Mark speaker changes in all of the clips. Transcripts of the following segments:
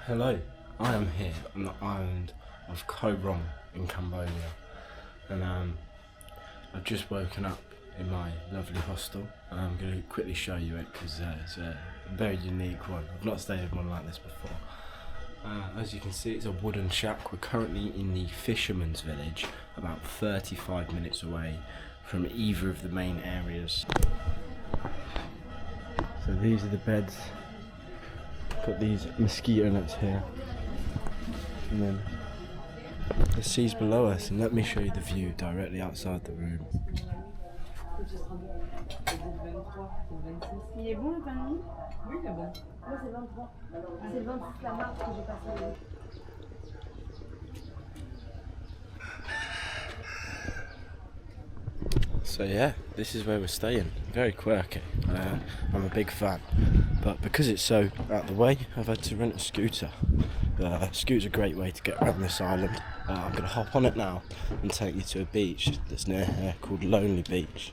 Speaker 1: Hello, I am here on the island of Koh Rong in Cambodia, and I've just woken up in my lovely hostel, and I'm going to quickly show you it because it's a very unique one. I've not stayed in one like this before. As you can see, it's a wooden shack. We're currently in the fisherman's village, about 35 minutes away from either of the main areas. So these are the beds. Got these mosquito nets here, and then the sea's below us, and let me show you the view directly outside the room.
Speaker 2: Il est bon le pain de mie? Oui, il est bon. Moi c'est 23. C'est 26 la marque que j'ai passé.
Speaker 1: So yeah, this is where we're staying. Very quirky. I'm a big fan. But because it's so out the way, I've had to rent a scooter. A scooter's a great way to get around this island. I'm going to hop on it now and take you to a beach that's near here called Lonely Beach.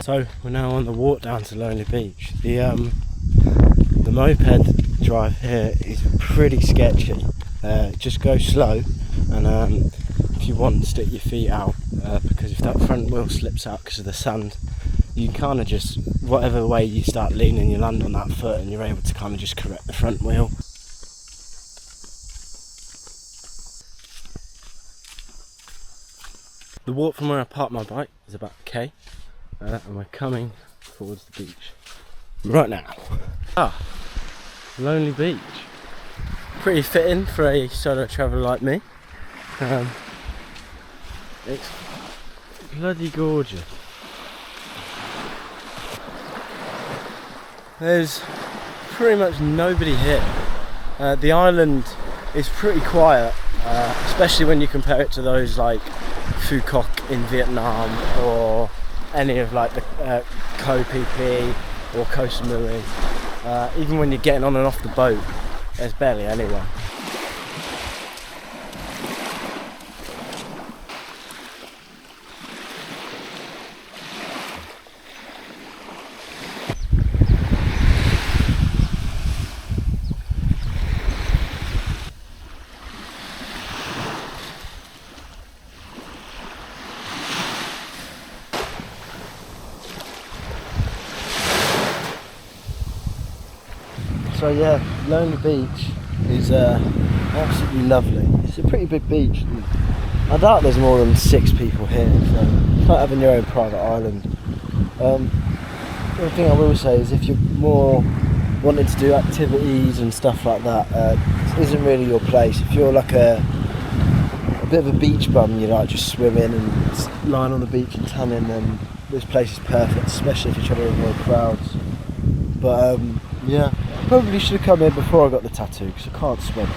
Speaker 1: So we're now on the walk down to Lonely Beach. The moped drive here is pretty sketchy. Just go slow, and if you want, stick your feet out, because if that front wheel slips out because of the sand, you kind of just, whatever way you start leaning, you land on that foot and you're able to kind of just correct the front wheel. The walk from where I parked my bike is about a K. And we're coming towards the beach right now. Lonely Beach. Pretty fitting for a solo traveller like me. It's bloody gorgeous. There's pretty much nobody here. The island is pretty quiet, especially when you compare it to those like Phu Quoc in Vietnam, or any of like the Koh Phi or Koh Samui. Even when you're getting on and off the boat, there's barely anyone. So yeah, Lonely Beach is absolutely lovely. It's a pretty big beach. I doubt there's more than 6 people here, so it's like having your own private island. The thing I will say is if you're more wanting to do activities and stuff like that, this isn't really your place. If you're like a bit of a beach bum, you like just swimming and lying on the beach and tanning, then this place is perfect, especially if you're trying to avoid crowds. But yeah, probably should have come here before I got the tattoo because I can't swim.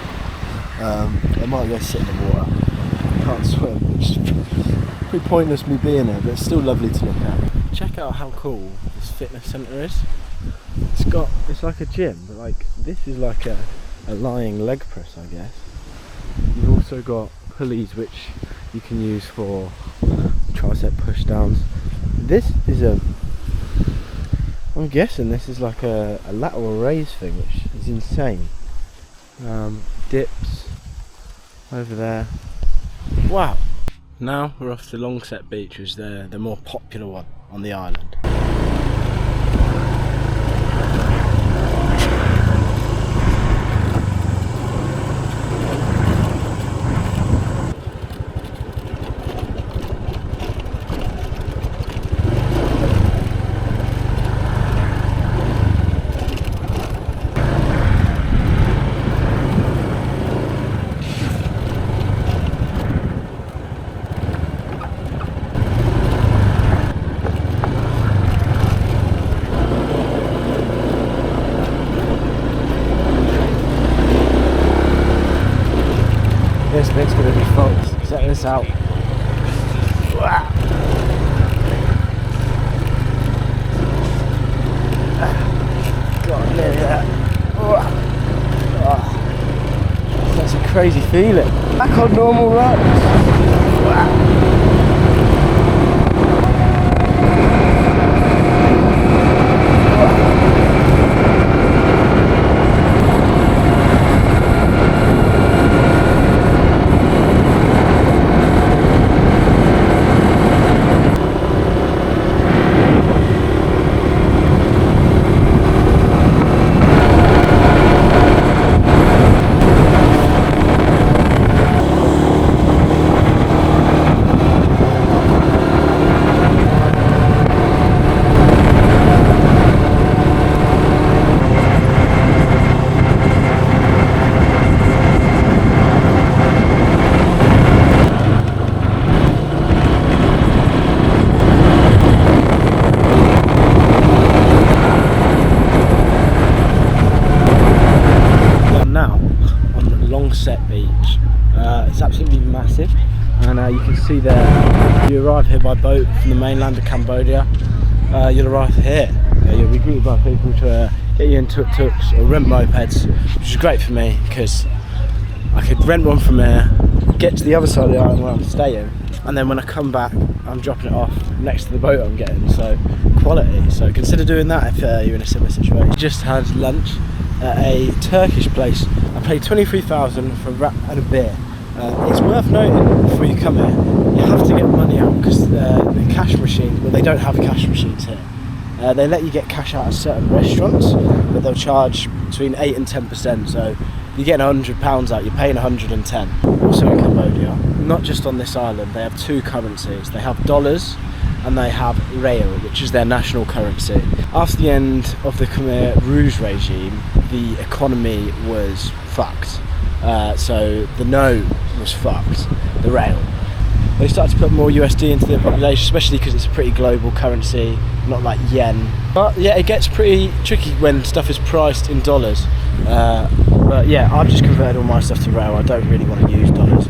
Speaker 1: I might go sit in the water. I can't swim, which is pretty pointless me being here, but it's still lovely to look at. Check out how cool this fitness centre is. It's like a gym, but like this is like a lying leg press, I guess. You've also got pulleys which you can use for tricep push downs. This is I'm guessing this is like a lateral raise thing, which is insane. Dips over there. Wow. Now we're off to Longset Beach, which is the more popular one on the island. this out. God, nearly there. That's a crazy feeling. Back on normal roads. It's absolutely massive, and you can see there, you arrive here by boat from the mainland of Cambodia. You'll arrive here, you'll be greeted by people to get you in tuk-tuks or rent mopeds, which is great for me because I could rent one from here, get to the other side of the island where I'm staying, and then when I come back I'm dropping it off next to the boat I'm getting. So quality, so consider doing that if you're in a similar situation. Just had lunch at a Turkish place. I paid 23,000 for a wrap and a beer. It's worth noting before you come here, you have to get money out because the cash machines, well, they don't have cash machines here. They let you get cash out at certain restaurants, but they'll charge between 8 and 10%. So you're getting £100 out, you're paying 110. Also in Cambodia, not just on this island, they have two currencies. They have dollars and they have real, which is their national currency. After the end of the Khmer Rouge regime, the economy was fucked. So the note was fucked, the real. They started to put more USD into their population, especially because it's a pretty global currency, not like yen. But yeah, it gets pretty tricky when stuff is priced in dollars. But yeah, I've just converted all my stuff to real. I don't really want to use dollars.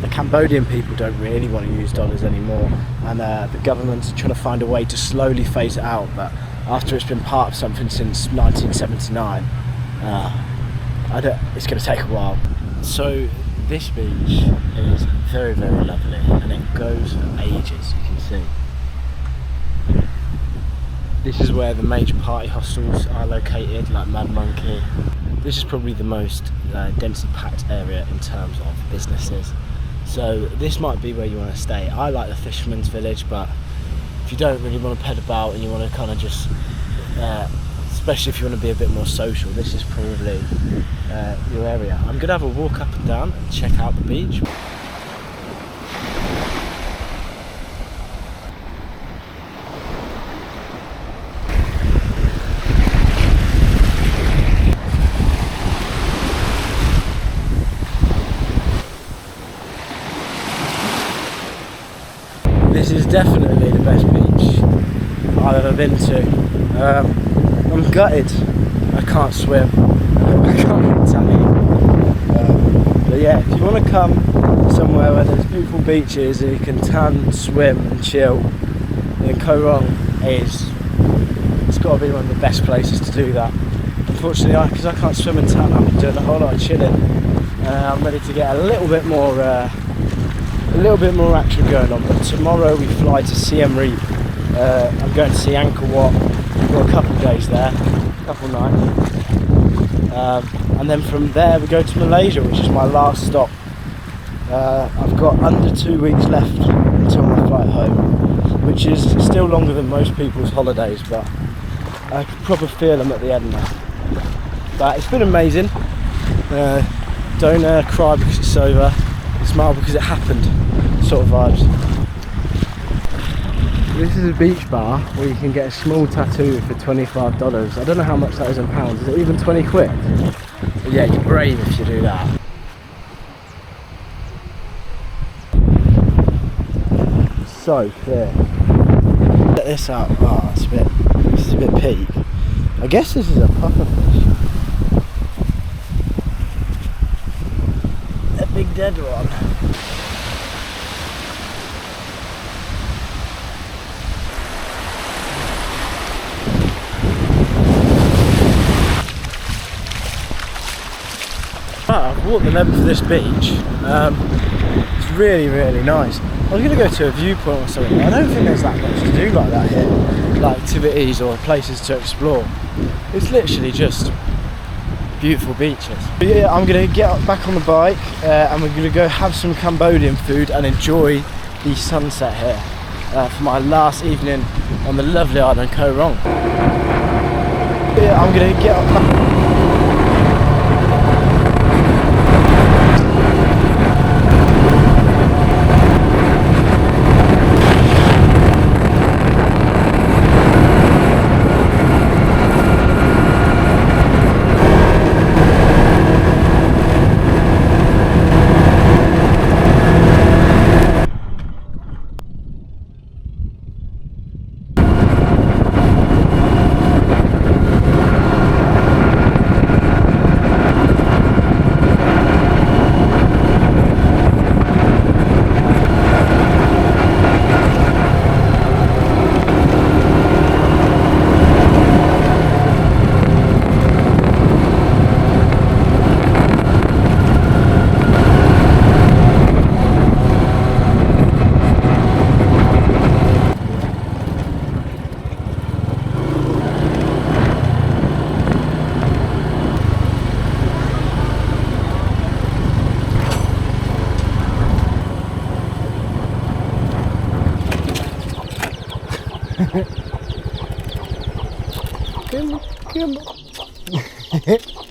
Speaker 1: The Cambodian people don't really want to use dollars anymore, and the government's trying to find a way to slowly phase it out. But after it's been part of something since 1979, it's going to take a while. So this beach is very, very lovely, and it goes for ages, you can see. This is where the major party hostels are located, like Mad Monkey. This is probably the most densely packed area in terms of businesses. So this might be where you want to stay. I like the Fisherman's Village, but if you don't really want to ped about and you want to kind of just, especially if you want to be a bit more social, this is probably your area. I'm going to have a walk up and down and check out the beach. This is definitely the best beach I've ever been to. I'm gutted I can't swim. I can't tell you. But yeah, if you want to come somewhere where there's beautiful beaches and you can tan, swim and chill, then Koh Rong it's got to be one of the best places to do that. Unfortunately, because I can't swim and tan, I'm doing a whole lot of chilling. I'm ready to get a little bit more action going on. But tomorrow we fly to Siem Reap. I'm going to see Angkor Wat. We've got a couple of days there, a couple of nights. And then from there we go to Malaysia, which is my last stop. I've got under 2 weeks left until my flight home, which is still longer than most people's holidays, but I can probably feel them at the end now. But it's been amazing. Don't cry because it's over, smile because it happened, sort of vibes. This is a beach bar where you can get a small tattoo for $25. I don't know how much that is in pounds. Is it even 20 quid? But yeah, you're brave if you do that. So clear. Check this out. Oh, this is a bit peak. I guess this is a pufferfish. A big dead one. I've walked the length of this beach. It's really, really nice. I was going to go to a viewpoint or something, but I don't think there's that much to do like that here, like activities or places to explore. It's literally just beautiful beaches. But yeah, I'm going to get back on the bike and we're going to go have some Cambodian food and enjoy the sunset here for my last evening on the lovely island Koh Rong. Yeah, I'm going to get back. Come on.